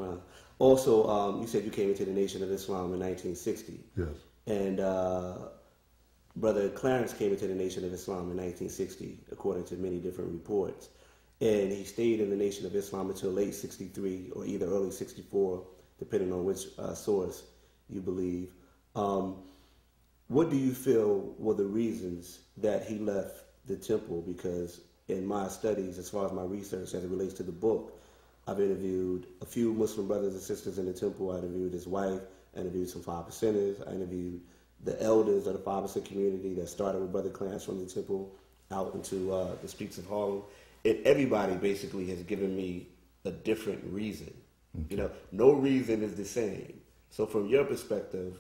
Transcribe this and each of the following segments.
Wow. Also, you said you came into the Nation of Islam in 1960. Yes. And Brother Clarence came into the Nation of Islam in 1960, according to many different reports. And he stayed in the Nation of Islam until late 63 or either early 64, depending on which source you believe. What do you feel were the reasons that he left the temple? Because in my studies, as far as my research as it relates to the book, I've interviewed a few Muslim brothers and sisters in the temple. I interviewed his wife. I interviewed some 5%ers. I interviewed the elders of the 5% community that started with Brother Clarence from the temple out into the streets of Harlem. And everybody basically has given me a different reason. You know, no reason is the same. So from your perspective,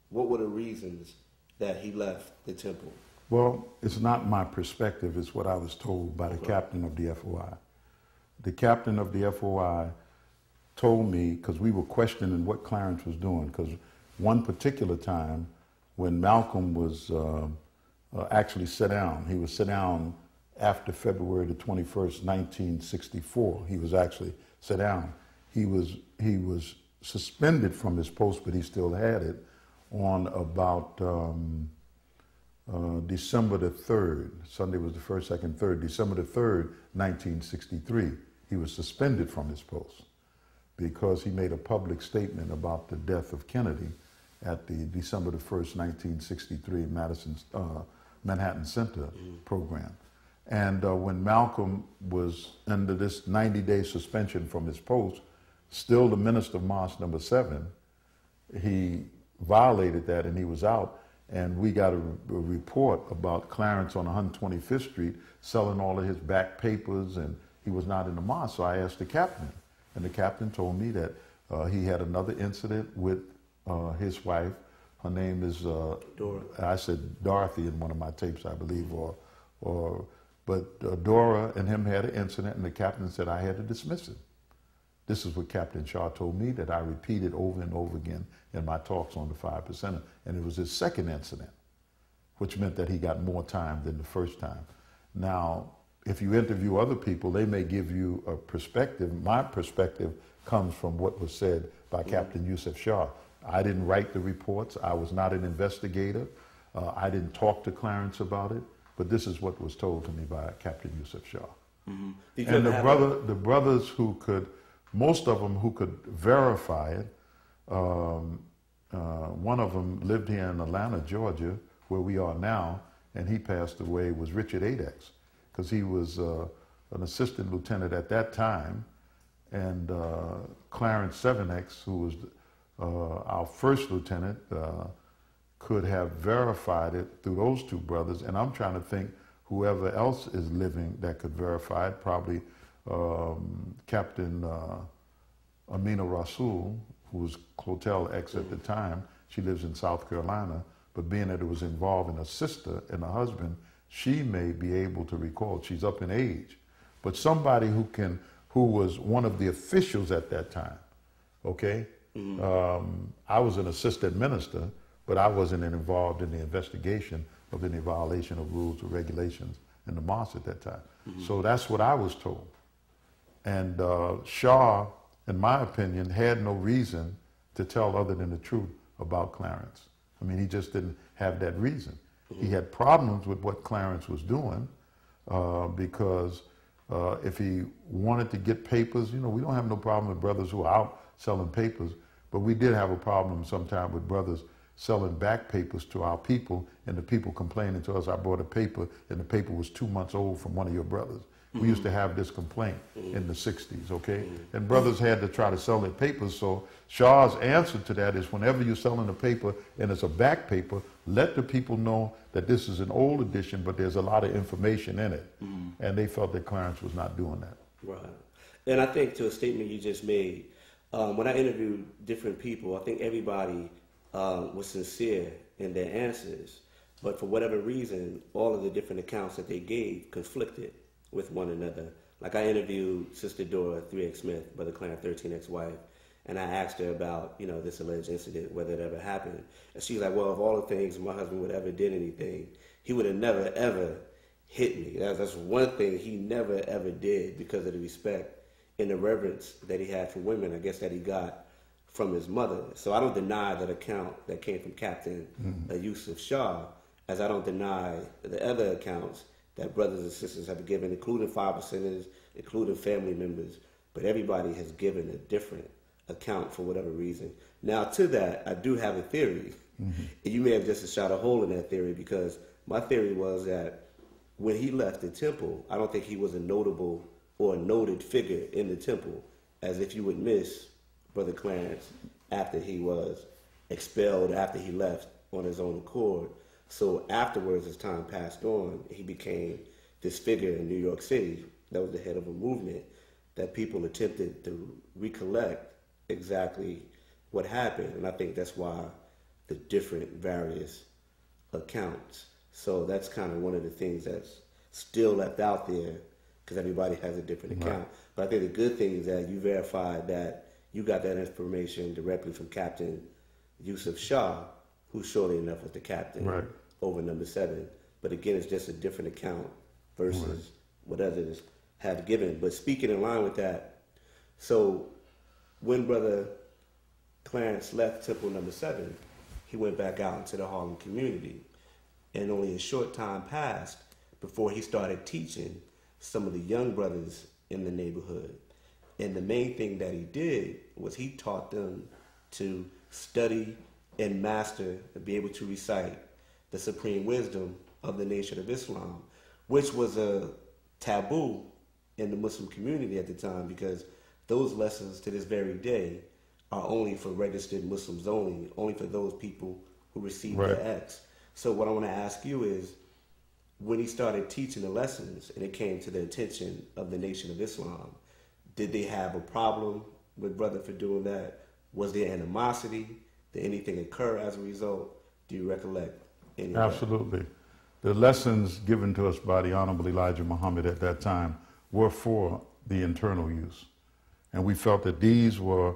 what were the reasons that he left the temple? Well, it's not my perspective. It's what I was told by the captain of the FOI. The captain of the FOI told me, because we were questioning what Clarence was doing, because one particular time when Malcolm was actually set down, he was set down after February the 21st, 1964. He was actually set down. He was suspended from his post, but he still had it on about December the 3rd. Sunday was the 1st, 2nd, 3rd. December the 3rd, 1963. He was suspended from his post because he made a public statement about the death of Kennedy at the December the 1st, 1963 Manhattan Center program. And when Malcolm was under this 90-day suspension from his post, still the minister of Mosque number 7, he violated that and he was out. And we got a report about Clarence on 125th Street selling all of his back papers, and he was not in the mosque. So I asked the captain, and the captain told me that he had another incident with his wife. Her name is Dora. I said Dorothy in one of my tapes, I believe, but Dora and him had an incident, and the captain said I had to dismiss it. This is what Captain Shaw told me, that I repeated over and over again in my talks on the 5%. And it was his second incident, which meant that he got more time than the first time. Now, if you interview other people, they may give you a perspective. My perspective comes from what was said by Captain Yusuf Shah. I didn't write the reports. I was not an investigator. I didn't talk to Clarence about it. But this is what was told to me by Captain Yusuf Shah. And the brothers who could, most of them who could verify it, one of them lived here in Atlanta, Georgia, where we are now, and he passed away, was Richard Adex, because he was an assistant lieutenant at that time, and Clarence 7X, who was our first lieutenant, could have verified it through those two brothers. And I'm trying to think whoever else is living that could verify it, probably Captain Amina Rasul, who was Clotel X at the time. She lives in South Carolina, but being that it was involving a sister and a husband, she may be able to recall. She's up in age. But somebody who was one of the officials at that time, okay? I was an assistant minister, but I wasn't involved in the investigation of any violation of rules or regulations in the mosque at that time. So that's what I was told. And Shaw, in my opinion, had no reason to tell other than the truth about Clarence. I mean, he just didn't have that reason. He had problems with what Clarence was doing because if he wanted to get papers, you know, we don't have no problem with brothers who are out selling papers, but we did have a problem sometime with brothers selling back papers to our people, and the people complaining to us, I bought a paper and the paper was 2 months old from one of your brothers. We used to have this complaint in the 60s, okay? And brothers had to try to sell their papers, so Shaw's answer to that is whenever you're selling a paper and it's a back paper, let the people know that this is an old edition, but there's a lot of information in it. And they felt that Clarence was not doing that. Right. And I think to a statement you just made, when I interviewed different people, I think everybody was sincere in their answers, but for whatever reason, all of the different accounts that they gave conflicted with one another. Like I interviewed Sister Dora 3X Smith, Brother Clarence 13X wife, and I asked her about, you know, this alleged incident, whether it ever happened. And she's like, well, of all the things my husband would ever did anything, he would have never ever hit me. That's one thing he never ever did because of the respect and the reverence that he had for women, I guess that he got from his mother. So I don't deny that account that came from Captain Yusuf Shah, as I don't deny the other accounts that brothers and sisters have given, including 5%ers, including family members. But everybody has given a different account for whatever reason. Now, to that, I do have a theory. And you may have just shot a hole in that theory, because my theory was that when he left the temple, I don't think he was a notable or a noted figure in the temple, as if you would miss Brother Clarence after he was expelled, after he left on his own accord. So afterwards, as time passed on, he became this figure in New York City that was the head of a movement that people attempted to recollect exactly what happened. And I think that's why the different various accounts. So that's kind of one of the things that's still left out there, because everybody has a different account. Right. But I think the good thing is that you verified that you got that information directly from Captain Yusuf Shah, who surely enough was the captain over number 7. But again, it's just a different account versus what others have given. But speaking in line with that, so when Brother Clarence left Temple number 7, he went back out into the Harlem community. And only a short time passed before he started teaching some of the young brothers in the neighborhood. And the main thing that he did was he taught them to study and master and be able to recite the supreme wisdom of the Nation of Islam, which was a taboo in the Muslim community at the time, because those lessons to this very day are only for registered Muslims only for those people who receive their X. So what I want to ask you is, when he started teaching the lessons and it came to the attention of the Nation of Islam, did they have a problem with brother for doing that? Was there animosity? Did anything occur as a result? Do you recollect any of Absolutely. The lessons given to us by the Honorable Elijah Muhammad at that time were for the internal use. And we felt that these were,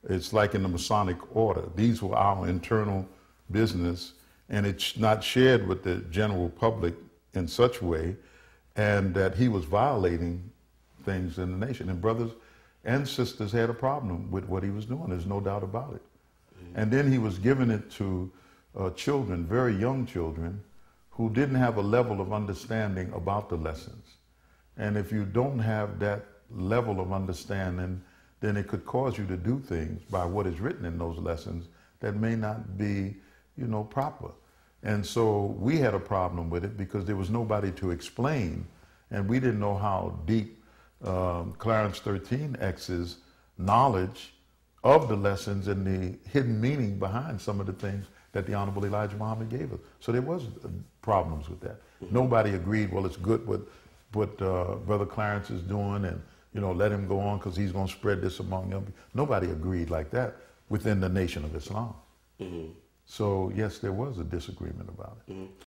it's like in the Masonic order, these were our internal business, and it's not shared with the general public in such way, and that he was violating things in the nation. And brothers and sisters had a problem with what he was doing. There's no doubt about it. And then he was giving it to children, very young children, who didn't have a level of understanding about the lessons. And if you don't have that level of understanding, then it could cause you to do things by what is written in those lessons that may not be, proper. And so we had a problem with it because there was nobody to explain, and we didn't know how deep Clarence 13X's knowledge of the lessons and the hidden meaning behind some of the things that the Honorable Elijah Muhammad gave us. So there was problems with that. Nobody agreed, well, it's good what Brother Clarence is doing, and let him go on because he's going to spread this among them. Nobody agreed like that within the Nation of Islam. So yes, there was a disagreement about it.